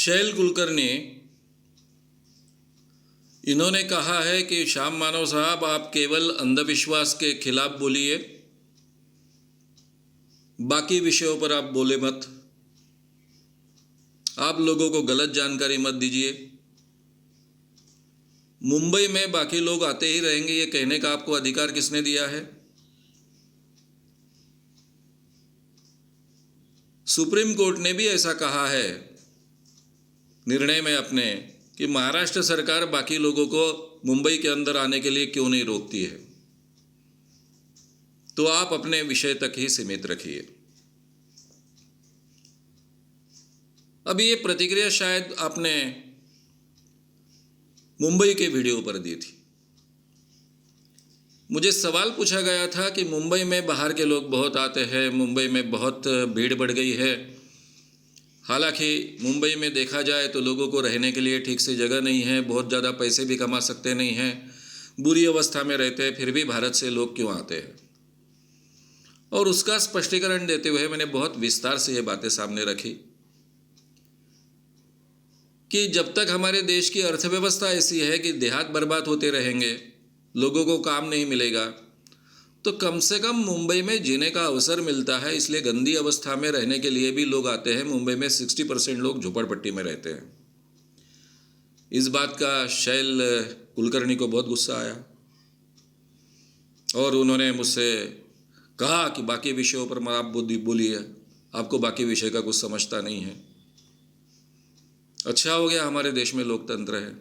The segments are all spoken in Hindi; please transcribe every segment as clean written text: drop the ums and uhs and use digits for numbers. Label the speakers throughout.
Speaker 1: शैल कुलकर्णी, इन्होंने कहा है कि श्याम मानव साहब, आप केवल अंधविश्वास के खिलाफ बोलिए, बाकी विषयों पर आप बोले मत। आप लोगों को गलत जानकारी मत दीजिए। मुंबई में बाकी लोग आते ही रहेंगे, ये कहने का आपको अधिकार किसने दिया है? सुप्रीम कोर्ट ने भी ऐसा कहा है निर्णय में अपने कि महाराष्ट्र सरकार बाकी लोगों को मुंबई के अंदर आने के लिए क्यों नहीं रोकती है। तो आप अपने विषय तक ही सीमित रखिए। अभी ये प्रतिक्रिया शायद आपने मुंबई के वीडियो पर दी थी। मुझे सवाल पूछा गया था कि मुंबई में बाहर के लोग बहुत आते हैं, मुंबई में बहुत भीड़ बढ़ गई है। हालांकि मुंबई में देखा जाए तो लोगों को रहने के लिए ठीक से जगह नहीं है, बहुत ज़्यादा पैसे भी कमा सकते नहीं हैं, बुरी अवस्था में रहते हैं, फिर भी भारत से लोग क्यों आते हैं। और उसका स्पष्टीकरण देते हुए मैंने बहुत विस्तार से ये बातें सामने रखी कि जब तक हमारे देश की अर्थव्यवस्था ऐसी है कि देहात बर्बाद होते रहेंगे, लोगों को काम नहीं मिलेगा, तो कम से कम मुंबई में जीने का अवसर मिलता है। इसलिए गंदी अवस्था में रहने के लिए भी लोग आते हैं। मुंबई में 60% लोग झोपड़पट्टी में रहते हैं। इस बात का शैल कुलकर्णी को बहुत गुस्सा आया और उन्होंने मुझसे कहा कि बाकी विषयों पर आप बोलिए, आपको बाकी विषय का कुछ समझता नहीं है। अच्छा हो गया हमारे देश में लोकतंत्र है,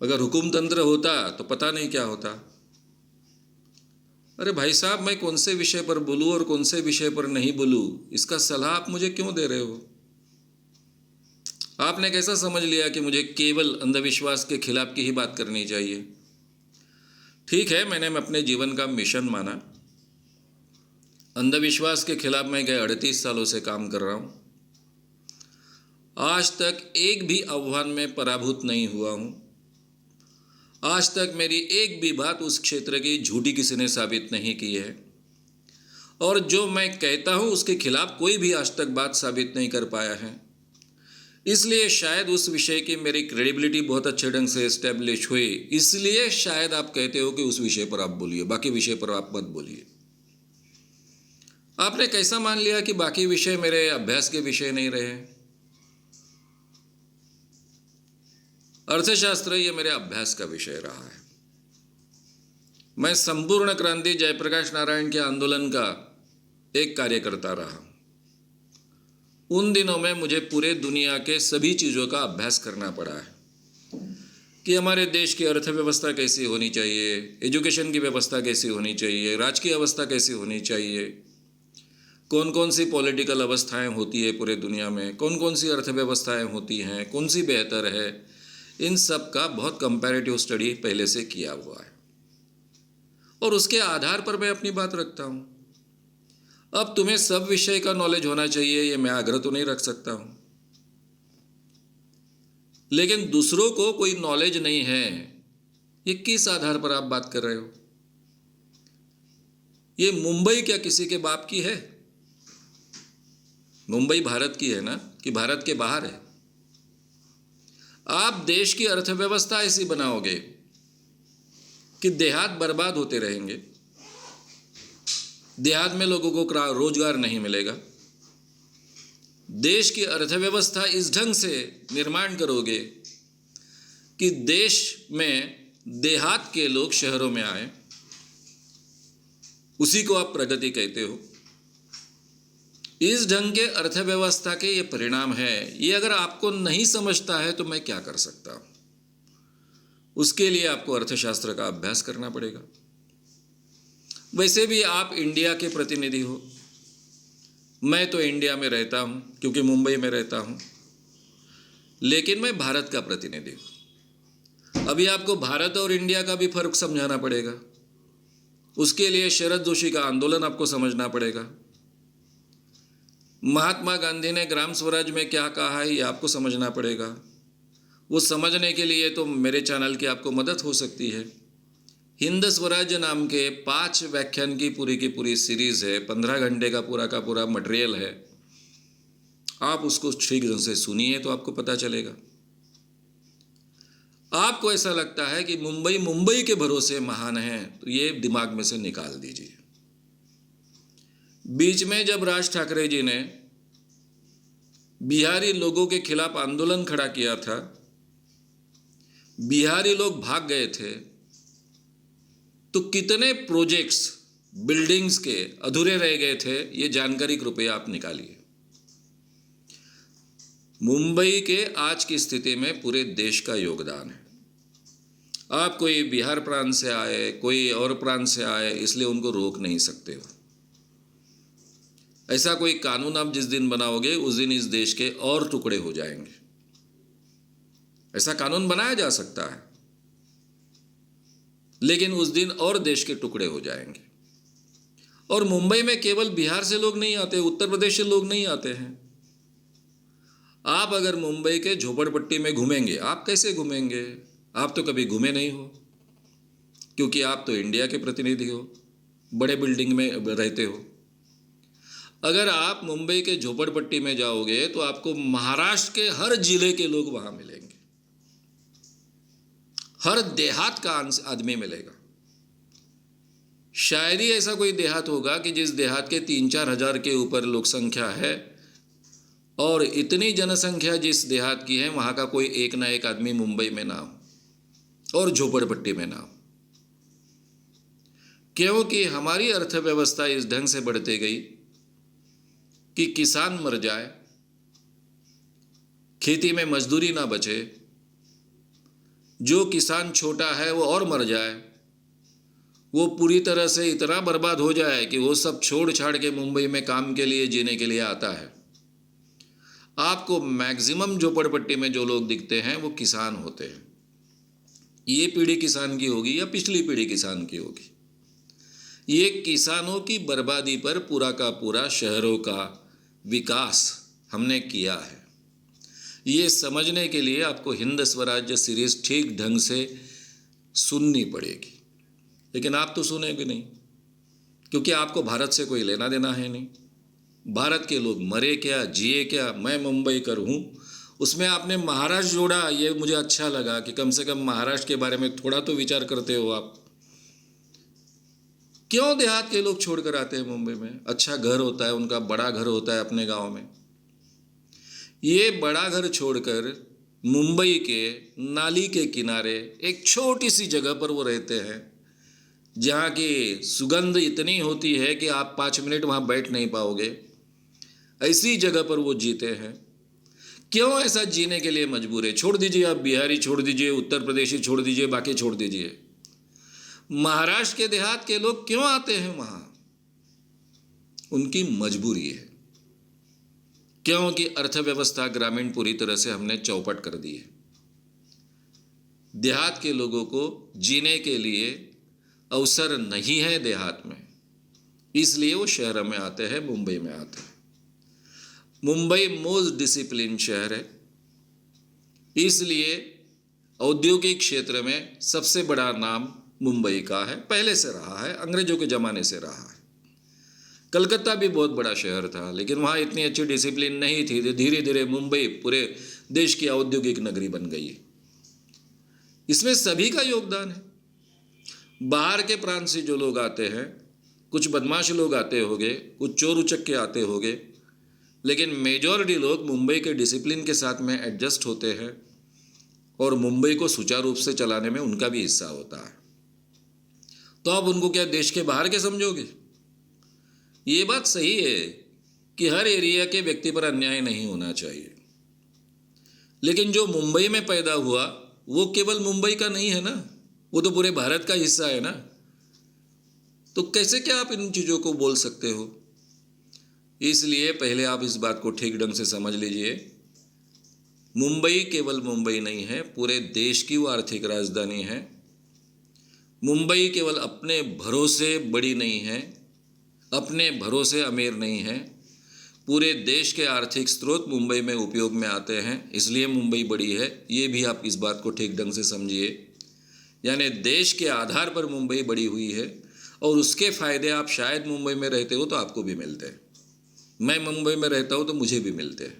Speaker 1: अगर हुकुमतंत्र होता तो पता नहीं क्या होता। अरे भाई साहब, मैं कौन से विषय पर बोलूं और कौन से विषय पर नहीं बोलूं, इसका सलाह आप मुझे क्यों दे रहे हो? आपने कैसा समझ लिया कि मुझे केवल अंधविश्वास के खिलाफ की ही बात करनी चाहिए? ठीक है, मैंने अपने जीवन का मिशन माना। अंधविश्वास के खिलाफ मैं गए 38 सालों से काम कर रहा हूं। आज तक एक भी आह्वान में पराभूत नहीं हुआ हूं। आज तक मेरी एक भी बात उस क्षेत्र की झूठी किसी ने साबित नहीं की है, और जो मैं कहता हूं उसके खिलाफ कोई भी आज तक बात साबित नहीं कर पाया है। इसलिए शायद उस विषय की मेरी क्रेडिबिलिटी बहुत अच्छे ढंग से एस्टेब्लिश हुई। इसलिए शायद आप कहते हो कि उस विषय पर आप बोलिए, बाकी विषय पर आप मत बोलिए। आपने कैसा मान लिया कि बाकी विषय मेरे अभ्यास के विषय नहीं रहे? अर्थशास्त्र ये मेरे अभ्यास का विषय रहा है। मैं संपूर्ण क्रांति जयप्रकाश नारायण के आंदोलन का एक कार्यकर्ता रहा। उन दिनों में मुझे पूरे दुनिया के सभी चीज़ों का अभ्यास करना पड़ा है कि हमारे देश की अर्थव्यवस्था कैसी होनी चाहिए, एजुकेशन की व्यवस्था कैसी होनी चाहिए, राजकीय अवस्था कैसी होनी चाहिए, कौन कौन सी पॉलिटिकल अवस्थाएं होती है पूरे दुनिया में, कौन कौन सी अर्थव्यवस्थाएं होती हैं, कौन सी बेहतर है। इन सब का बहुत कंपैरेटिव स्टडी पहले से किया हुआ है और उसके आधार पर मैं अपनी बात रखता हूं। अब तुम्हें सब विषय का नॉलेज होना चाहिए, ये मैं आग्रह तो नहीं रख सकता हूं, लेकिन दूसरों को कोई नॉलेज नहीं है, ये किस आधार पर आप बात कर रहे हो? ये मुंबई क्या किसी के बाप की है? मुंबई भारत की है ना, कि भारत के बाहर है? आप देश की अर्थव्यवस्था ऐसी बनाओगे कि देहात बर्बाद होते रहेंगे, देहात में लोगों को रोजगार नहीं मिलेगा। देश की अर्थव्यवस्था इस ढंग से निर्माण करोगे कि देश में देहात के लोग शहरों में आए, उसी को आप प्रगति कहते हो। इस ढंग के अर्थव्यवस्था के ये परिणाम है। ये अगर आपको नहीं समझता है तो मैं क्या कर सकता हूं? उसके लिए आपको अर्थशास्त्र का अभ्यास करना पड़ेगा। वैसे भी आप इंडिया के प्रतिनिधि हो, मैं तो इंडिया में रहता हूं क्योंकि मुंबई में रहता हूं, लेकिन मैं भारत का प्रतिनिधि हूं। अभी आपको भारत और इंडिया का भी फर्क समझाना पड़ेगा। उसके लिए शरद जोशी का आंदोलन आपको समझना पड़ेगा। महात्मा गांधी ने ग्राम स्वराज में क्या कहा है ये आपको समझना पड़ेगा। वो समझने के लिए तो मेरे चैनल की आपको मदद हो सकती है। हिंद स्वराज नाम के 5 व्याख्यान की पूरी सीरीज़ है, 15 घंटे का पूरा मटेरियल है। आप उसको ठीक ढंग से सुनिए तो आपको पता चलेगा। आपको ऐसा लगता है कि मुंबई मुंबई के भरोसे महान है, तो ये दिमाग में से निकाल दीजिए। बीच में जब राज ठाकरे जी ने बिहारी लोगों के खिलाफ आंदोलन खड़ा किया था, बिहारी लोग भाग गए थे, तो कितने प्रोजेक्ट्स बिल्डिंग्स के अधूरे रह गए थे, ये जानकारी कृपया आप निकालिए। मुंबई के आज की स्थिति में पूरे देश का योगदान है। आप कोई बिहार प्रांत से आए, कोई और प्रांत से आए, इसलिए उनको रोक नहीं सकते हो। ऐसा कोई कानून आप जिस दिन बनाओगे उस दिन इस देश के और टुकड़े हो जाएंगे। ऐसा कानून बनाया जा सकता है, लेकिन उस दिन और देश के टुकड़े हो जाएंगे। और मुंबई में केवल बिहार से लोग नहीं आते, उत्तर प्रदेश से लोग नहीं आते हैं। आप अगर मुंबई के झोपड़पट्टी में घूमेंगे, आप कैसे घूमेंगे? आप तो कभी घूमे नहीं हो, क्योंकि आप तो इंडिया के प्रतिनिधि हो, बड़े बिल्डिंग में रहते हो। अगर आप मुंबई के झोपड़पट्टी में जाओगे तो आपको महाराष्ट्र के हर जिले के लोग वहां मिलेंगे, हर देहात का आदमी मिलेगा। शायद ही ऐसा कोई देहात होगा कि जिस देहात के 3-4 हजार के ऊपर लोक संख्या है, और इतनी जनसंख्या जिस देहात की है वहां का कोई एक ना एक आदमी मुंबई में ना हो और झोपड़पट्टी में ना हो। क्योंकि हमारी अर्थव्यवस्था इस ढंग से बढ़ती गई कि किसान मर जाए, खेती में मजदूरी ना बचे, जो किसान छोटा है वो और मर जाए, वो पूरी तरह से इतना बर्बाद हो जाए कि वो सब छोड़ छाड़ के मुंबई में काम के लिए, जीने के लिए आता है। आपको मैक्सिमम झोपड़पट्टी में जो लोग दिखते हैं वो किसान होते हैं। ये पीढ़ी किसान की होगी या पिछली पीढ़ी किसान की होगी। ये किसानों की बर्बादी पर पूरा का पूरा शहरों का विकास हमने किया है। ये समझने के लिए आपको हिंद स्वराज्य सीरीज ठीक ढंग से सुननी पड़ेगी, लेकिन आप तो सुनेंगे नहीं, क्योंकि आपको भारत से कोई लेना देना है नहीं। भारत के लोग मरे क्या, जिए क्या, मैं मुंबई कर हूँ। उसमें आपने महाराष्ट्र जोड़ा, ये मुझे अच्छा लगा कि कम से कम महाराष्ट्र के बारे में थोड़ा तो विचार करते हो आप। क्यों देहात के लोग छोड़कर आते हैं मुंबई में? अच्छा घर होता है उनका, बड़ा घर होता है अपने गांव में। ये बड़ा घर छोड़कर मुंबई के नाली के किनारे एक छोटी सी जगह पर वो रहते हैं, जहाँ की सुगंध इतनी होती है कि आप 5 मिनट वहाँ बैठ नहीं पाओगे। ऐसी जगह पर वो जीते हैं। क्यों ऐसा जीने के लिए मजबूर है? छोड़ दीजिए, आप बिहारी छोड़ दीजिए, उत्तर प्रदेशी छोड़ दीजिए, बाकी छोड़ दीजिए। महाराष्ट्र के देहात के लोग क्यों आते हैं वहाँ? उनकी मजबूरी है, क्योंकि अर्थव्यवस्था ग्रामीण पूरी तरह से हमने चौपट कर दी है। देहात के लोगों को जीने के लिए अवसर नहीं है देहात में, इसलिए वो शहर में आते हैं, मुंबई में आते हैं। मुंबई मोस्ट डिसिप्लिन शहर है, इसलिए औद्योगिक क्षेत्र में सबसे बड़ा नाम मुंबई का है, पहले से रहा है, अंग्रेजों के ज़माने से रहा है। कलकत्ता भी बहुत बड़ा शहर था, लेकिन वहाँ इतनी अच्छी डिसिप्लिन नहीं थी। धीरे धीरे मुंबई पूरे देश की औद्योगिक नगरी बन गई है। इसमें सभी का योगदान है। बाहर के प्रांत से जो लोग आते हैं, कुछ बदमाश लोग आते होंगे, कुछ चोर उचक्के आते होंगे, लेकिन मेजॉरिटी लोग मुंबई के डिसिप्लिन के साथ में एडजस्ट होते हैं और मुंबई को सुचारू रूप से चलाने में उनका भी हिस्सा होता है। तो आप उनको क्या देश के बाहर के समझोगे? ये बात सही है कि हर एरिया के व्यक्ति पर अन्याय नहीं होना चाहिए, लेकिन जो मुंबई में पैदा हुआ वो केवल मुंबई का नहीं है ना, वो तो पूरे भारत का हिस्सा है ना। तो कैसे क्या आप इन चीज़ों को बोल सकते हो? इसलिए पहले आप इस बात को ठीक ढंग से समझ लीजिए। मुंबई केवल मुंबई नहीं है, पूरे देश की वो आर्थिक राजधानी है। मुंबई केवल अपने भरोसे बड़ी नहीं है, अपने भरोसे अमीर नहीं है। पूरे देश के आर्थिक स्रोत मुंबई में उपयोग में आते हैं, इसलिए मुंबई बड़ी है। ये भी आप इस बात को ठीक ढंग से समझिए। यानी देश के आधार पर मुंबई बड़ी हुई है, और उसके फ़ायदे आप शायद मुंबई में रहते हो तो आपको भी मिलते हैं। मैं मुंबई में रहता हूँ तो मुझे भी मिलते हैं।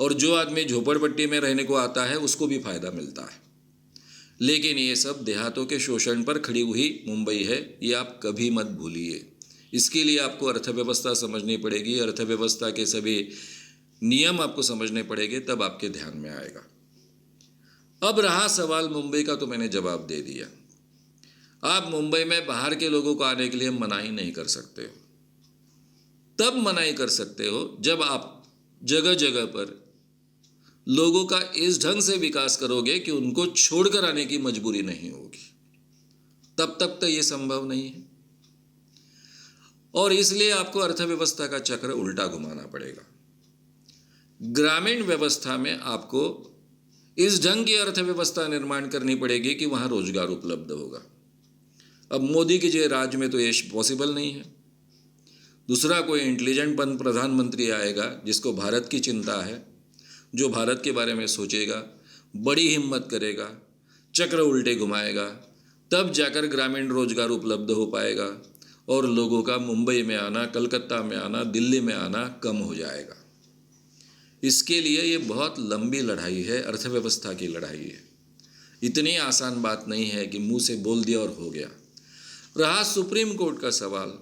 Speaker 1: और जो आदमी झोपड़पट्टी में रहने को आता है उसको भी फायदा मिलता है। लेकिन ये सब देहातों के शोषण पर खड़ी हुई मुंबई है, ये आप कभी मत भूलिए। इसके लिए आपको अर्थव्यवस्था समझनी पड़ेगी, अर्थव्यवस्था के सभी नियम आपको समझने पड़ेंगे, तब आपके ध्यान में आएगा। अब रहा सवाल मुंबई का, तो मैंने जवाब दे दिया। आप मुंबई में बाहर के लोगों को आने के लिए मनाही नहीं कर सकते हो। तब मनाही कर सकते हो जब आप जगह जगह पर लोगों का इस ढंग से विकास करोगे कि उनको छोड़कर आने की मजबूरी नहीं होगी। तब तक तो ये संभव नहीं है, और इसलिए आपको अर्थव्यवस्था का चक्र उल्टा घुमाना पड़ेगा। ग्रामीण व्यवस्था में आपको इस ढंग की अर्थव्यवस्था निर्माण करनी पड़ेगी कि वहां रोजगार उपलब्ध होगा। अब मोदी के जो राज्य में तो ये पॉसिबल नहीं है। दूसरा कोई इंटेलिजेंट प्रधानमंत्री आएगा जिसको भारत की चिंता है, जो भारत के बारे में सोचेगा, बड़ी हिम्मत करेगा, चक्र उल्टे घुमाएगा, तब जाकर ग्रामीण रोजगार उपलब्ध हो पाएगा और लोगों का मुंबई में आना, कलकत्ता में आना, दिल्ली में आना कम हो जाएगा। इसके लिए ये बहुत लंबी लड़ाई है, अर्थव्यवस्था की लड़ाई है। इतनी आसान बात नहीं है कि मुंह से बोल दिया और हो गया। रहा सुप्रीम कोर्ट का सवाल,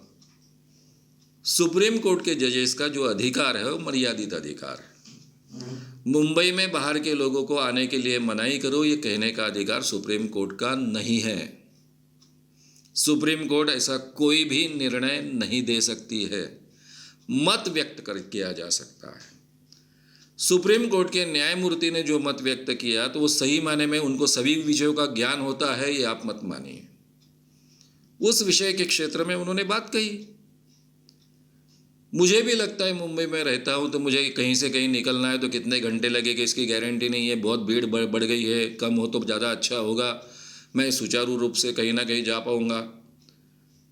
Speaker 1: सुप्रीम कोर्ट के जजेस का जो अधिकार है वो मर्यादित अधिकार है। मुंबई में बाहर के लोगों को आने के लिए मनाही करो, ये कहने का अधिकार सुप्रीम कोर्ट का नहीं है। सुप्रीम कोर्ट ऐसा कोई भी निर्णय नहीं दे सकती है, मत व्यक्त कर किया जा सकता है। सुप्रीम कोर्ट के न्यायमूर्ति ने जो मत व्यक्त किया तो वो सही माने में उनको सभी विषयों का ज्ञान होता है, ये आप मत मानिए। उस विषय के क्षेत्र में उन्होंने बात कही। मुझे भी लगता है, मुंबई में रहता हूँ तो मुझे कहीं से कहीं निकलना है तो कितने घंटे लगेंगे इसकी गारंटी नहीं है। बहुत भीड़ बढ़ गई है, कम हो तो ज़्यादा अच्छा होगा, मैं सुचारू रूप से कहीं ना कहीं जा पाऊँगा।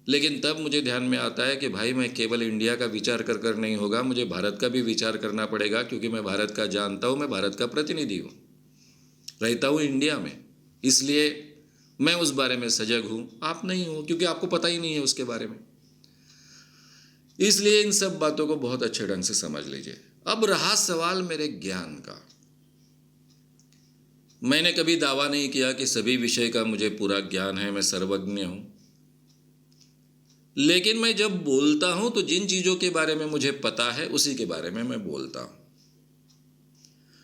Speaker 1: लेकिन तब मुझे ध्यान में आता है कि भाई मैं केवल इंडिया का विचार कर नहीं होगा, मुझे भारत का भी विचार करना पड़ेगा, क्योंकि मैं भारत का जानता हूँ, मैं भारत का प्रतिनिधि हूँ, रहता हूँ इंडिया में, इसलिए मैं उस बारे में सजग हूँ। आप नहीं हो, क्योंकि आपको पता ही नहीं है उसके बारे में। इसलिए इन सब बातों को बहुत अच्छे ढंग से समझ लीजिए। अब रहा सवाल मेरे ज्ञान का, मैंने कभी दावा नहीं किया कि सभी विषय का मुझे पूरा ज्ञान है, मैं सर्वज्ञ हूं। लेकिन मैं जब बोलता हूं तो जिन चीजों के बारे में मुझे पता है उसी के बारे में मैं बोलता हूं।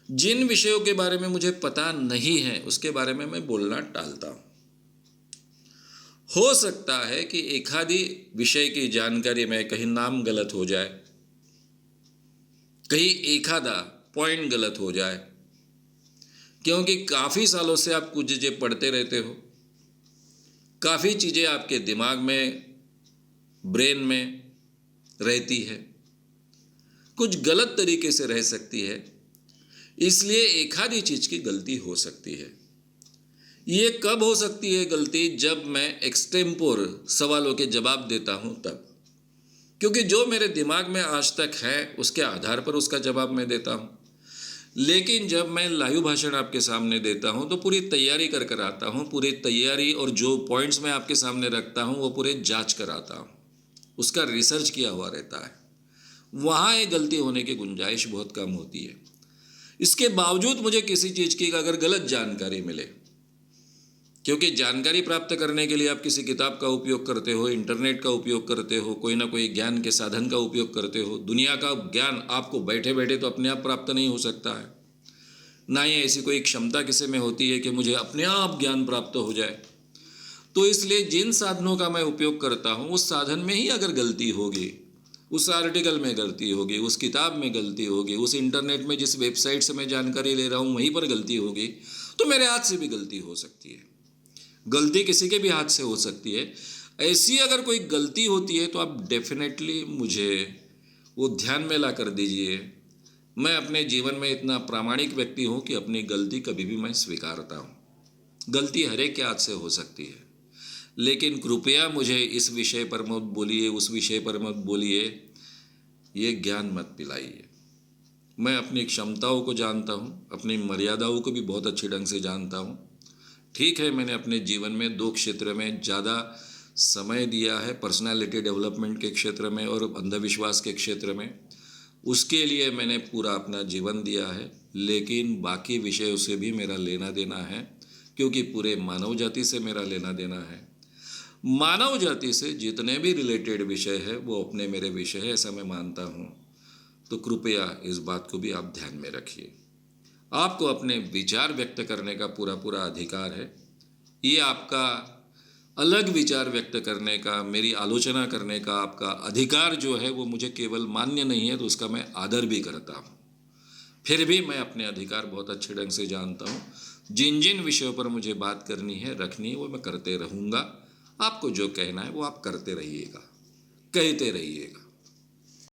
Speaker 1: जिन विषयों के बारे में मुझे पता नहीं है उसके बारे में मैं बोलना टालता हूं। हो सकता है कि एक आधी विषय की जानकारी में कहीं नाम गलत हो जाए, कहीं एक आधा पॉइंट गलत हो जाए, क्योंकि काफ़ी सालों से आप कुछ चीज़ें पढ़ते रहते हो, काफ़ी चीज़ें आपके दिमाग में, ब्रेन में रहती है, कुछ गलत तरीके से रह सकती है, इसलिए एक आधी चीज़ की गलती हो सकती है। ये कब हो सकती है गलती? जब मैं एक्सटेम्पोर सवालों के जवाब देता हूं तब, क्योंकि जो मेरे दिमाग में आज तक है उसके आधार पर उसका जवाब मैं देता हूं। लेकिन जब मैं लाइव भाषण आपके सामने देता हूं तो पूरी तैयारी कर कर आता हूं, पूरी तैयारी, और जो पॉइंट्स मैं आपके सामने रखता हूं वो पूरे जांच कर आता हूं, उसका रिसर्च किया हुआ रहता है। वहाँ एक गलती होने की गुंजाइश बहुत कम होती है। इसके बावजूद मुझे किसी चीज़ की अगर गलत जानकारी मिले, क्योंकि जानकारी प्राप्त करने के लिए आप किसी किताब का उपयोग करते हो, इंटरनेट का उपयोग करते हो, कोई ना कोई ज्ञान के साधन का उपयोग करते हो। दुनिया का ज्ञान आपको बैठे बैठे तो अपने आप प्राप्त नहीं हो सकता है, ना ही ऐसी कोई क्षमता किसी में होती है कि मुझे अपने आप ज्ञान प्राप्त हो जाए। तो इसलिए जिन साधनों का मैं उपयोग करता हूँ उस साधन में ही अगर गलती होगी, उस आर्टिकल में गलती होगी, उस किताब में गलती होगी, उस इंटरनेट में जिस वेबसाइट से मैं जानकारी ले रहा हूँ वहीं पर गलती होगी, तो मेरे हाथ से भी गलती हो सकती है। गलती किसी के भी हाथ से हो सकती है। ऐसी अगर कोई गलती होती है तो आप डेफिनेटली मुझे वो ध्यान में ला कर दीजिए। मैं अपने जीवन में इतना प्रामाणिक व्यक्ति हूँ कि अपनी गलती कभी भी मैं स्वीकारता हूँ। गलती हर एक के हाथ से हो सकती है, लेकिन कृपया मुझे इस विषय पर मत बोलिए, उस विषय पर मत बोलिए, ये ज्ञान मत पिलाइए। मैं अपनी क्षमताओं को जानता हूँ, अपनी मर्यादाओं को भी बहुत अच्छे ढंग से जानता हूँ। ठीक है, मैंने अपने जीवन में 2 क्षेत्र में ज़्यादा समय दिया है, पर्सनालिटी डेवलपमेंट के क्षेत्र में और अंधविश्वास के क्षेत्र में। उसके लिए मैंने पूरा अपना जीवन दिया है, लेकिन बाकी विषयों से भी मेरा लेना देना है, क्योंकि पूरे मानव जाति से मेरा लेना देना है। मानव जाति से जितने भी रिलेटेड विषय है वो अपने मेरे विषय है, ऐसा मैं मानता हूँ। तो कृपया इस बात को भी आप ध्यान में रखिए। आपको अपने विचार व्यक्त करने का पूरा पूरा अधिकार है। ये आपका अलग विचार व्यक्त करने का, मेरी आलोचना करने का आपका अधिकार जो है वो मुझे केवल मान्य नहीं है, तो उसका मैं आदर भी करता हूँ। फिर भी मैं अपने अधिकार बहुत अच्छे ढंग से जानता हूँ। जिन जिन विषयों पर मुझे बात करनी है, रखनी है, वो मैं करते रहूँगा। आपको जो कहना है वो आप करते रहिएगा, कहते रहिएगा।